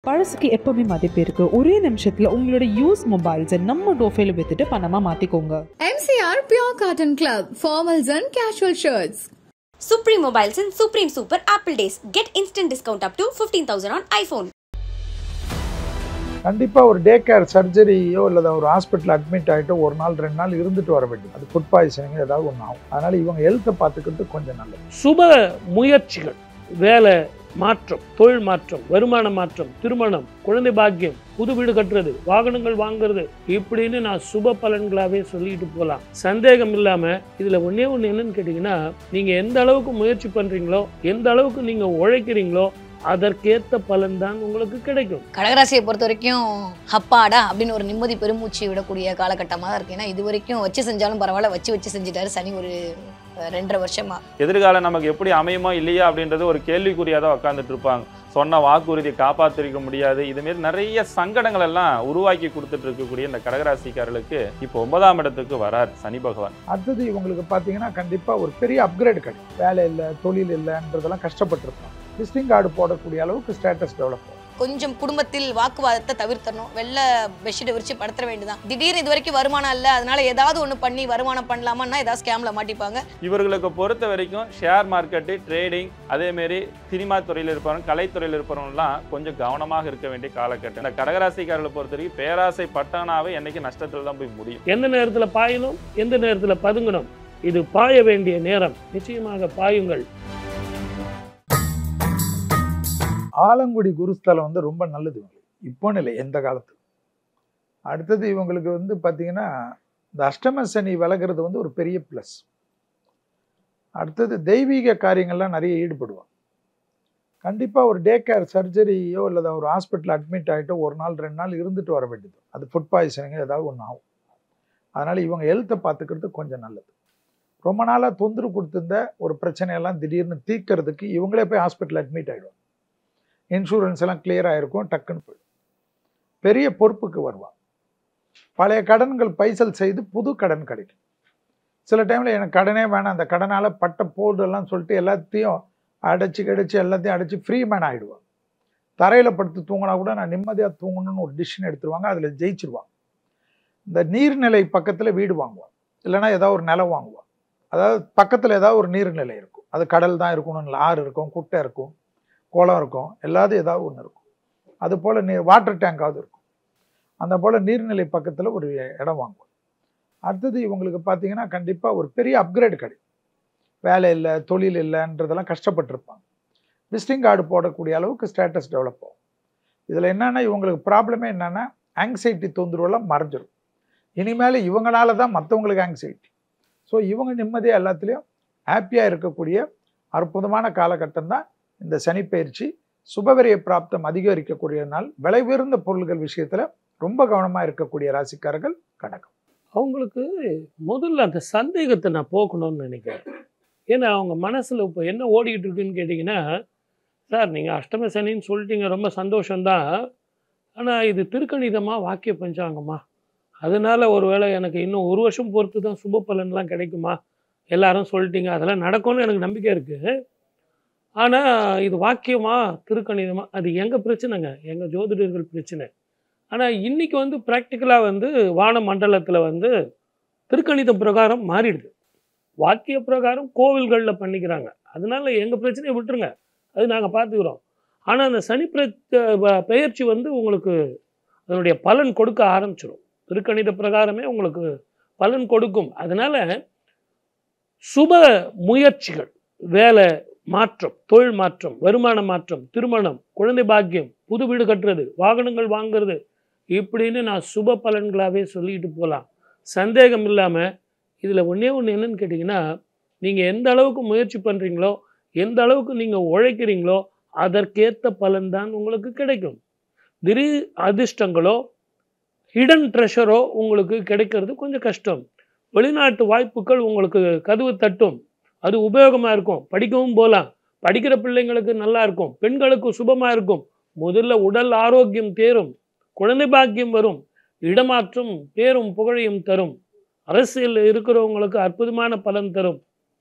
பழசுக்கு எப்பவுமே மதிப்பு இருக்கு. ஒரே நிமிஷத்துல உங்களோட யூஸ் மொபைல்ஸை நம்ம டோஃபைல வித்துட்டு பணமா மாத்திக்கோங்க. MCR Pure Cotton Club, formals and casual shirts. Supreme Mobiles and Supreme Super Apple Days. Get instant discount up to 15,000 on iPhone. கண்டிப்பாக ஒரு டே கேர் சர்ஜரியோ இல்லை ஒரு ஹாஸ்பிட்டல் அட்மிட் ஆகிட்டு ஒரு நாள் 2 நாள் இருந்துட்டு வர வேண்டியது. அது ஃபுட் பாய்சனிங் ஏதாவது ஒன்று ஆகும். அதனால் இவங்க ஹெல்த்தை பார்த்துக்கிறது கொஞ்சம் நல்லது. சுப முயற்சிகள், வேலை மாற்றம், தொழில் மாற்றம், வருமான மாற்றம், திருமணம், குழந்தை பாக்கியம், புது வீடு கட்டுறது, வாகனங்கள் வாங்குறது, இப்படின்னு நான் சுப பலன்களாகவே சொல்லிட்டு போகலாம். சந்தேகம் இல்லாமல் இதில் ஒன்றே ஒன்று என்னன்னு கேட்டிங்கன்னா, நீங்கள் எந்த அளவுக்கு முயற்சி பண்ணுறீங்களோ, எந்த அளவுக்கு நீங்கள் உழைக்கிறீங்களோ அதற்கேற்ற பலன் தான் உங்களுக்கு கிடைக்கும். கடகராசியை பொறுத்த வரைக்கும் ஹப்பாடா அப்படின்னு ஒரு நிம்மதி பெருமூச்சு விடக்கூடிய காலகட்டமாக தான் இருக்கு. ஏன்னா இது வரைக்கும் வச்சு செஞ்சாலும் பரவாயில்ல, வச்சு செஞ்சுட்டாரு சனி ஒரு 2.5 வருஷமா. எதிர்காலம் நமக்கு எப்படி அமையுமா இல்லையா அப்படின்றது ஒரு கேள்விக்குறியாக தான் உட்காந்துட்டு இருப்பாங்க. சொன்ன வாக்குறுதியை காப்பாற்றிருக்க முடியாது. இதுமாரி நிறைய சங்கடங்கள் எல்லாம் உருவாக்கி கொடுத்துட்டு இருக்கக்கூடிய இந்த கடகராசிக்காரர்களுக்கு இப்போ 9ஆம் இடத்துக்கு வரார் சனி பகவான். அடுத்தது இவங்களுக்கு பார்த்தீங்கன்னா கண்டிப்பாக ஒரு பெரிய அப்கிரேட் கிடைக்கும். வேலை இல்லை, தொழில் இல்லைன்றதெல்லாம் கஷ்டப்பட்டுருப்பாங்க. விசிட்டிங் கார்டு போடக்கூடிய அளவுக்கு ஸ்டேட்டஸ் டெவலப் ஆகும். கொஞ்சம் குடும்பத்தில் வாக்குவாதத்தை தவிர்த்தணும். வெள்ளை பெட்ஷீட்டை விரிச்சு படுத்துற வேண்டியதான். திடீர்னு இது வரைக்கும் வருமானம் இல்லை, அதனால ஏதாவது ஒன்று பண்ணி வருமானம் பண்ணலாமான்னா ஏதாவது ஸ்கேம்ல மாட்டிப்பாங்க. இவர்களுக்கு பொறுத்த வரைக்கும் ஷேர் மார்க்கெட்டு, ட்ரேடிங், அதேமாரி சினிமா துறையில் இருப்பவங்க, கலைத்துறையில் இருப்பவங்கலாம் கொஞ்சம் கவனமாக இருக்க வேண்டிய காலகட்டம். இந்த கடகராசிக்காரர்களை பொறுத்த வரைக்கும் பேராசை பட்டானாவே என்னைக்கு நஷ்டத்தில் தான் போய் முடியும். எந்த நேரத்தில் பாயணும், எந்த நேரத்தில் பதுங்கணும், இது பாய வேண்டிய நேரம். நிச்சயமாக பாயுங்கள். ஆலங்குடி குருஸ்தலம் வந்து ரொம்ப நல்லது இப்போன்னு இல்லை, எந்த காலத்து. அடுத்தது இவங்களுக்கு வந்து பார்த்தீங்கன்னா இந்த அஷ்டம சனி விலகிறது வந்து ஒரு பெரிய ப்ளஸ். அடுத்தது தெய்வீக காரியங்கள்லாம் நிறைய ஈடுபடுவாங்க. கண்டிப்பாக ஒரு டே கேர் சர்ஜரியோ இல்லை ஒரு ஹாஸ்பிட்டல் அட்மிட் ஆகிட்டு ஒரு நாள் 2 நாள் இருந்துட்டு வர வேண்டியது. அது ஃபுட் பாய்சனிங் ஏதாவது ஒன்று ஆகும். அதனால் இவங்க ஹெல்த்தை பார்த்துக்கிறது கொஞ்சம் நல்லது. ரொம்ப நாளாக தொந்தரவு கொடுத்துருந்த ஒரு பிரச்சனையெல்லாம் திடீர்னு தீர்க்கறதுக்கு இவங்களே போய் ஹாஸ்பிட்டல் அட்மிட் ஆகிடுவாங்க. இன்சூரன்ஸ் எல்லாம் கிளியர் ஆகிருக்கும், டக்குன்னு போயிடும். பெரிய பொறுப்புக்கு வருவாங்க. பழைய கடன்கள் பைசல் செய்து புது கடன் கிடைக்கும். சில டைமில் எனக்கு கடனே வேணாம், அந்த கடனால் பட்ட போடுலாம் சொல்லிட்டு எல்லாத்தையும் அடைச்சி எல்லாத்தையும் அடைச்சி ஃப்ரீ மேன் ஆகிடுவாங்க. தரையில் படுத்து தூங்கினா கூட நான் நிம்மதியாக தூங்கணும்னு ஒரு டிசிஷன் எடுத்துருவாங்க. அதில் ஜெயிச்சிருவாங்க. இந்த நீர்நிலை பக்கத்தில் வீடு வாங்குவாங்க, இல்லைனா ஏதாவது ஒரு நிலம் வாங்குவாங்க. அதாவது பக்கத்தில் ஏதாவது ஒரு நீர்நிலை இருக்கும். அது கடல் தான் இருக்கணும் இல்லை, ஆறு இருக்கும், குட்டை இருக்கும், குளம் இருக்கும், எல்லாத்தையும் ஏதாவது ஒன்று இருக்கும். அது போல் வாட்டர் டேங்காவது இருக்கும். அந்த போல் நீர்நிலை பக்கத்தில் ஒரு இடம் வாங்குவோம். அடுத்தது இவங்களுக்கு பார்த்தீங்கன்னா கண்டிப்பாக ஒரு பெரிய அப்கிரேட் கிடைக்கும். வேலை இல்லை, தொழில் இல்லைன்றதெல்லாம் கஷ்டப்பட்டுருப்பாங்க. விசிட்டிங் கார்டு போடக்கூடிய அளவுக்கு ஸ்டேட்டஸ் டெவலப் ஆகும். இதில் என்னென்னா இவங்களுக்கு ப்ராப்ளமே என்னென்னா ஆங்ஸைட்டி தொந்தரவுலாம் மறைஞ்சிடும். இனிமேல் இவங்களால தான் மற்றவங்களுக்கு ஆங்ஸைட்டி. ஸோ இவங்க நிம்மதியாக எல்லாத்துலேயும் ஹாப்பியாக இருக்கக்கூடிய அற்புதமான காலகட்டம் தான் இந்த சனி பயிற்சி. சுபவிரிய பிராப்தம் அதிகரிக்கக்கூடிய நாள். விலை உயர்ந்த பொருள்கள் விஷயத்தில் ரொம்ப கவனமாக இருக்கக்கூடிய ராசிக்காரர்கள் கடகம். அவங்களுக்கு முதல்ல அந்த சந்தேகத்தை நான் போக்கணும்னு நினைக்கிறேன். ஏன்னா அவங்க மனசில் இப்போ என்ன ஓடிக்கிட்டு இருக்குன்னு கேட்டிங்கன்னா, சார் நீங்கள் அஷ்டம சனின்னு சொல்லிட்டீங்க, ரொம்ப சந்தோஷம்தான். ஆனால் இது திருக்கணிதமாக வாக்கிய பஞ்சாங்கம்மா, அதனால் ஒருவேளை எனக்கு இன்னும் 1 வருஷம் பொறுத்து தான் சுப பலன்லாம் கிடைக்குமா, எல்லாரும் சொல்லிட்டீங்க, அதெல்லாம் நடக்கும்னு எனக்கு நம்பிக்கை இருக்குது. ஆனால் இது வாக்கியமா திருக்கணிதமா, அது எங்கள் பிரச்சனைங்க, எங்கள் ஜோதிடர்கள் பிரச்சனை. ஆனால் இன்றைக்கி வந்து ப்ராக்டிக்கலாக வந்து வான மண்டலத்தில் வந்து திருக்கணிதம் பிரகாரம் மாறிடுது. வாக்கிய பிரகாரம் கோவில்களில் பண்ணிக்கிறாங்க. அதனால எங்கள் பிரச்சனையை விட்டுருங்க, அது நாங்கள் பார்த்துக்கிறோம். ஆனால் அந்த சனி பெயர்ச்சி வந்து உங்களுக்கு அதனுடைய பலன் கொடுக்க ஆரம்பிச்சிடும். திருக்கணித பிரகாரமே உங்களுக்கு பலன் கொடுக்கும். அதனால் சுப முயற்சிகள், வேலை மாற்றம், தொழில் மாற்றம், வருமான மாற்றம், திருமணம், குழந்தை பாக்கியம், புது வீடு கட்டுறது, வாகனங்கள் வாங்குறது, இப்படின்னு நான் சுப பலன்களாகவே சொல்லிட்டு போகலாம். சந்தேகம் இல்லாமல் இதில் ஒன்றே ஒன்று என்னன்னு கேட்டிங்கன்னா, நீங்கள் எந்த அளவுக்கு முயற்சி பண்ணுறீங்களோ, எந்த அளவுக்கு நீங்கள் உழைக்கிறீங்களோ அதற்கேற்ற பலன் தான் உங்களுக்கு கிடைக்கும். திடீர் அதிர்ஷ்டங்களோ ஹிடன் ட்ரெஷரோ உங்களுக்கு கிடைக்கிறது கொஞ்சம் கஷ்டம். வெளிநாட்டு வாய்ப்புகள் உங்களுக்கு கதவு தட்டும், அது உபயோகமாக இருக்கும். படிக்கவும் போகலாம், படிக்கிற பிள்ளைங்களுக்கு நல்லா இருக்கும், பெண்களுக்கு சுபமாக இருக்கும். முதல்ல உடல் ஆரோக்கியம் தேரும், குழந்தை பாக்கியம் வரும், இடமாற்றம் பேரும் புகழையும் தரும். அரசியல் இருக்கிறவங்களுக்கு அற்புதமான பலன் தரும்.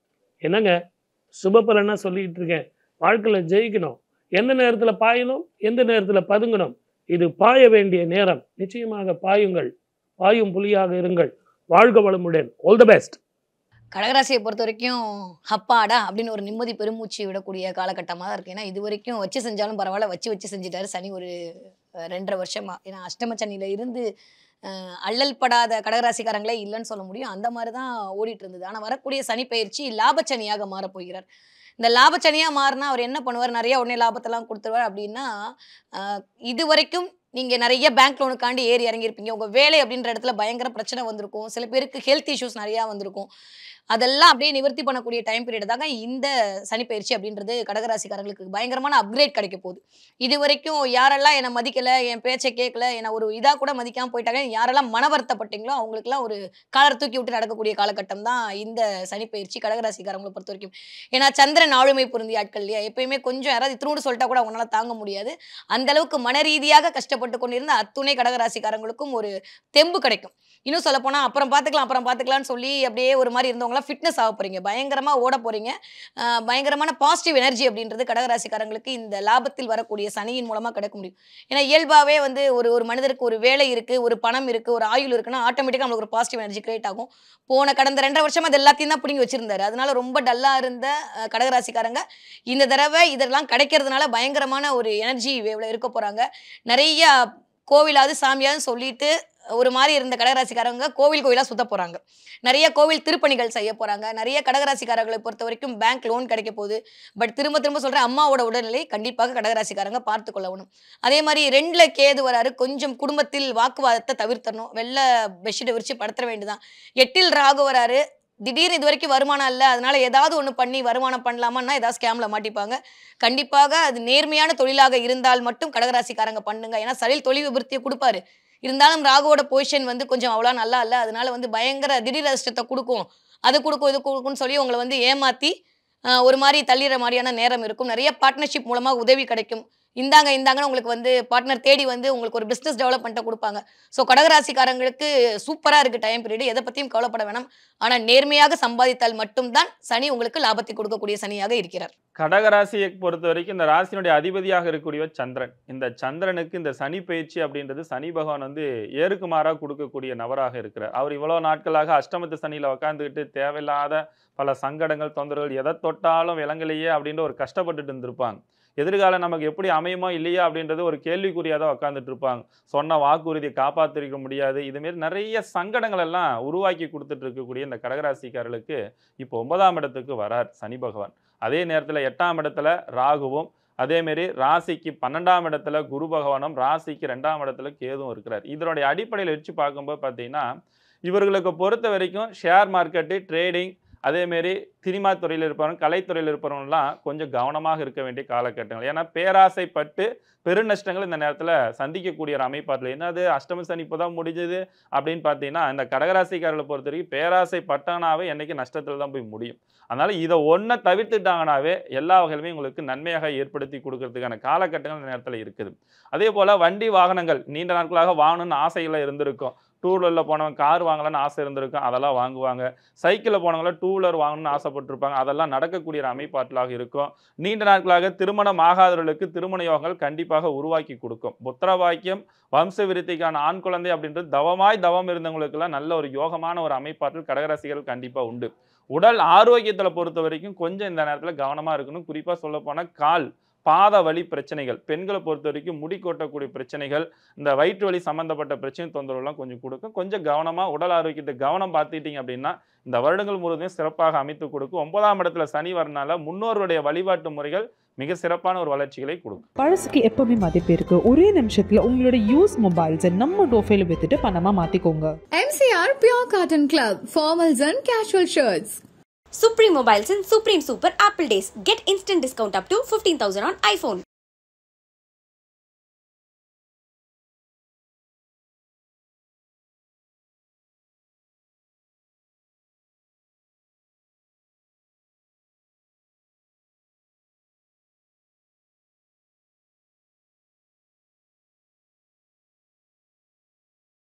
என்னங்க சுப பலனாக சொல்லிக்கிட்டு இருக்கேன். வாழ்க்கையில் ஜெயிக்கணும், எந்த நேரத்தில் பாயணும், எந்த நேரத்தில் பதுங்கணும், இது பாய வேண்டிய நேரம். நிச்சயமாக பாயுங்கள், பாயும் புலியாக இருங்கள். வாழ்க வளமுடன். All the best. கடகராசியை பொறுத்த வரைக்கும் அப்பாடா அப்படின்னு ஒரு நிம்மதி பெருமூச்சு விடக்கூடிய காலகட்டமாக தான் இருக்குது. ஏன்னா இது வரைக்கும் வச்சு செஞ்சாலும் பரவாயில்ல, வச்சு செஞ்சுட்டாரு சனி ஒரு 2.5 வருஷமா. ஏன்னா அஷ்டம சனியில் இருந்து அல்லல் படாத கடகராசிக்காரங்களே இல்லைன்னு சொல்ல முடியும். அந்த மாதிரி தான் ஓடிட்டு இருந்தது. ஆனால் வரக்கூடிய சனி பயிற்சி லாபச்சனியாக மாறப்போகிறார். இந்த லாபச்சனியாக மாறினா அவர் என்ன பண்ணுவார், நிறைய உடனே லாபத்தெல்லாம் கொடுத்துருவார். அப்படின்னா இது வரைக்கும் நீங்கள் நிறைய பேங்க் லோனுக்காண்டி ஏறி இறங்கியிருப்பீங்க. உங்கள் வேலை அப்படின்ற இடத்துல பயங்கர பிரச்சனை வந்திருக்கும். சில பேருக்கு ஹெல்த் இஷ்யூஸ் நிறையா வந்திருக்கும். அதெல்லாம் அப்படியே நிவர்த்தி பண்ணக்கூடிய டைம் பீரியட் தாங்க இந்த சனிப்பயிற்சி அப்படின்றது. கடகராசிக்காரங்களுக்கு பயங்கரமான அப்கிரேட் கிடைக்க போகுது. இது வரைக்கும் யாரெல்லாம் என்னை மதிக்கலை, என் பேச்சை கேட்கல, என்னை ஒரு இதாக கூட மதிக்காமல் போயிட்டாங்க, யாரெல்லாம் மன வருத்தப்பட்டீங்களோ அவங்களுக்குலாம் ஒரு காலர் தூக்கி விட்டு நடக்கக்கூடிய காலகட்டம் தான் இந்த சனிப்பயிற்சி கடகராசிக்காரங்களை பொறுத்த வரைக்கும். ஏன்னா சந்திரன் ஆளுமை பொருந்திய ஆட்கள் இல்லையா, எப்பயுமே கொஞ்சம் யாராவது இத்தினோடு சொல்லிட்டா கூட அவங்களால தாங்க முடியாது. அந்த அளவுக்கு மன ரீதியாக கஷ்டப்பட்டு கொண்டிருந்த அத்துணை கடகராசிக்காரங்களுக்கும் ஒரு தெம்பு கிடைக்கும். இன்னும் சொல்ல போனால் அப்புறம் பார்த்துக்கலாம்னு சொல்லி அப்படியே ஒரு மாதிரி இருந்தவங்களாம் ஃபிட்னஸ் ஆக போகிறீங்க, பயங்கரமாக ஓட போகிறீங்க. பயங்கரமான பாசிட்டிவ் எனர்ஜி அப்படின்றது கடகராசிக்காரங்களுக்கு இந்த லாபத்தில் வரக்கூடிய சனியின் மூலமாக கிடைக்க முடியும். ஏன்னா இயல்பாகவே வந்து ஒரு மனிதருக்கு ஒரு வேலை இருக்குது, ஒரு பணம் இருக்குது, ஒரு ஆயுள் இருக்குன்னா ஆட்டோமேட்டிக்காக நம்மளுக்கு ஒரு பாசிட்டிவ் எனர்ஜி கிரியேட் ஆகும். கடந்த 2.5 வருஷமாக அது எல்லாத்தையும் தான் பிடிங்கி வச்சிருந்தாரு. அதனால ரொம்ப டல்லாக இருந்த கடகராசிக்காரங்க இந்த தடவை இதெல்லாம் கிடைக்கிறதுனால பயங்கரமான ஒரு எனர்ஜி வேவ்ல இருக்க போகிறாங்க. நிறைய கோவிலாவது சாமியாவது சொல்லிட்டு ஒரு மாதிரி இருந்த கடகராசிக்காரங்க கோவிலாக சுத்த போகிறாங்க. நிறைய கோவில் திருப்பணிகள் செய்ய போகிறாங்க. நிறைய கடகராசிக்காரர்களை பொறுத்த வரைக்கும் பேங்க் லோன் கிடைக்க போகுது. பட் திரும்ப சொல்கிறேன், அம்மாவோட உடல்நிலை கண்டிப்பாக கடகராசிக்காரங்க பார்த்து கொள்ளணும். அதே மாதிரி 2ல் கேது வராரு, கொஞ்சம் குடும்பத்தில் வாக்குவாதத்தை தவிர்த்தரணும். வெள்ளை பெட்ஷீட்டை விரிச்சு படுத்துற வேண்டியதான். 8ல் ராகு வராரு, திடீர்னு இது வரைக்கும் வருமானம் இல்லை, அதனால ஏதாவது ஒன்று பண்ணி வருமானம் பண்ணலாமான்னா ஏதாவது ஸ்கேமில் மாட்டிப்பாங்க. கண்டிப்பாக அது நேர்மையான தொழிலாக இருந்தால் மட்டும் கடகராசிக்காரங்க பண்ணுங்க. ஏன்னா சலில் தொழில் விபத்தியை கொடுப்பாரு. இருந்தாலும் ராகுவோட பொசிஷன் வந்து கொஞ்சம் அவ்வளோ நல்லா இல்லை. அதனால வந்து பயங்கர திடீர் அதிர்ஷ்டத்தை கொடுக்கும், அது கொடுக்கும் இது கொடுக்கும்னு சொல்லி உங்களை வந்து ஏமாற்றி ஒரு மாதிரி தள்ளிடுற மாதிரியான நேரம் இருக்கும். நிறைய பார்ட்னர்ஷிப் மூலமாக உதவி கிடைக்கும். இந்தாங்கன்னு உங்களுக்கு வந்து பார்ட்னர் தேடி வந்து உங்களுக்கு ஒரு பிஸ்னஸ் டெவலப்மெண்ட்டை கொடுப்பாங்க. ஸோ கடகராசிக்காரங்களுக்கு சூப்பராக இருக்குது டைம் பீரியட். எதை பற்றியும் கவலைப்பட வேணாம். ஆனால் நேர்மையாக சம்பாதித்தால் மட்டும்தான் சனி உங்களுக்கு லாபத்தை கொடுக்கக்கூடிய சனியாக இருக்கிறார். கடகராசியை பொறுத்த வரைக்கும் இந்த ராசியினுடைய அதிபதியாக இருக்கக்கூடியவர் சந்திரன். இந்த சந்திரனுக்கு இந்த சனி பயிற்சி அப்படின்றது சனி பகவான் வந்து ஏறுக்குமாறாக கொடுக்கக்கூடிய நபராக இருக்கிறார். அவர் இவ்வளோ நாட்களாக அஷ்டமத்து சனியில் உட்காந்துக்கிட்டு தேவையில்லாத பல சங்கடங்கள் தொந்தரவுகள் எதை தொட்டாலும் விலங்கலையே அப்படின்ற ஒரு கஷ்டப்பட்டுட்டு இருந்திருப்பாங்க. எதிர்காலம் நமக்கு எப்படி அமையுமோ இல்லையா அப்படின்றது ஒரு கேள்விக்குறியாக தான் உட்காந்துட்டு இருப்பாங்க. சொன்ன வாக்குறுதியை காப்பாற்றிருக்க முடியாது. இதுமாரி நிறைய சங்கடங்கள் எல்லாம் உருவாக்கி கொடுத்துட்டு இருக்கக்கூடிய இந்த கடகராசிக்காரர்களுக்கு இப்போ 9ஆம் இடத்துக்கு வரார் சனி பகவான். அதே நேரத்தில் 8ஆம் இடத்துல ராகுவும், அதேமாரி ராசிக்கு 12ஆம் இடத்துல குரு பகவானும், ராசிக்கு 2ஆம் இடத்துல கேதுவும் இருக்கிறார். இதனுடைய அடிப்படையில் வச்சு பார்க்கும்போது பார்த்தீங்கன்னா இவர்களுக்கு பொறுத்த வரைக்கும் ஷேர் மார்க்கெட்டு, ட்ரேடிங், அதேமாரி சினிமா துறையில் இருப்பவங்க, கலைத்துறையில் இருப்பவங்கலாம் கொஞ்சம் கவனமாக இருக்க வேண்டிய காலகட்டங்கள். ஏன்னா பேராசைப்பட்டு பெருநஷ்டங்கள் இந்த நேரத்தில் சந்திக்கக்கூடிய ஒரு அமைப்பாட்டில். என்னது அஷ்டம சனி இப்போ தான் முடிஞ்சது அப்படின்னு பார்த்தீங்கன்னா இந்த கடகராசிக்காரர்களை பொறுத்த வரைக்கும் பேராசைப்பட்டானாவே என்றைக்கு நஷ்டத்தில் தான் போய் முடியும். அதனால் இதை ஒன்றை தவிர்த்துட்டாங்கனாவே எல்லா வகையிலுமே உங்களுக்கு நன்மையாக ஏற்படுத்தி கொடுக்கறதுக்கான காலகட்டங்கள் இந்த நேரத்தில் இருக்குது. அதே போல் வண்டி வாகனங்கள் நீண்ட நாட்களாக வாங்கணும்னு ஆசைகளாக இருந்திருக்கும். டூ வீலரில் போனவங்க கார் வாங்கலான்னு ஆசை இருந்திருக்கும், அதெல்லாம் வாங்குவாங்க. சைக்கிளில் போனவங்கள டூ வீலர் வாங்கணும்னு ஆசைப்பட்டிருப்பாங்க, அதெல்லாம் நடக்கக்கூடிய ஒரு அமைப்பாற்றலாக இருக்கும். நீண்ட நாட்களாக திருமணம் ஆகாதவர்களுக்கு திருமண யோகங்கள் கண்டிப்பாக உருவாக்கி கொடுக்கும். புத்திர வாக்கியம், வம்ச விருத்திக்கான ஆண் குழந்தை அப்படின்றது தவம் இருந்தவங்களுக்கெல்லாம் நல்ல ஒரு யோகமான ஒரு அமைப்பாற்றல் கடகராசிகள் கண்டிப்பாக உண்டு. உடல் ஆரோக்கியத்தில் பொறுத்த வரைக்கும் கொஞ்சம் இந்த நேரத்தில் கவனமாக இருக்கணும். குறிப்பாக சொல்ல போனால் கால் பாத வலி பிரச்சனைகள், பெண்களை பொறுத்த வரைக்கும் முடி கொட்டக்கூடிய பிரச்சனைகள், இந்த வயிற்று வலி சம்பந்தப்பட்ட பிரச்சனை தொந்தரவுலாம் கொஞ்சம் கொடுக்கும். கொஞ்சம் கவனமாக உடல் ஆரோக்கியத்தை கவனம் பார்த்துக்கிட்டீங்க அப்படின்னா இந்த வருடங்கள் முழுவதும் சிறப்பாக அமைத்து கொடுக்கும். 9ஆம் இடத்துல சனி வரனால முன்னோருடைய வழிபாட்டு முறைகள் மிக சிறப்பான ஒரு வளர்ச்சிகளை கொடுக்கும். பழசுக்கு எப்பவுமே மதிப்பு இருக்கு. ஒரே நிமிஷத்துல உங்களோட யூஸ் மொபைல்ஸை நம்ம டோஃபைல வித்துட்டு பணமா மாத்திக்கோங்க. MCR Pure Cotton Club, formals and casual shirts. Supreme Mobiles and Supreme Super Apple Days. Get instant discount up to 15,000 on iPhone.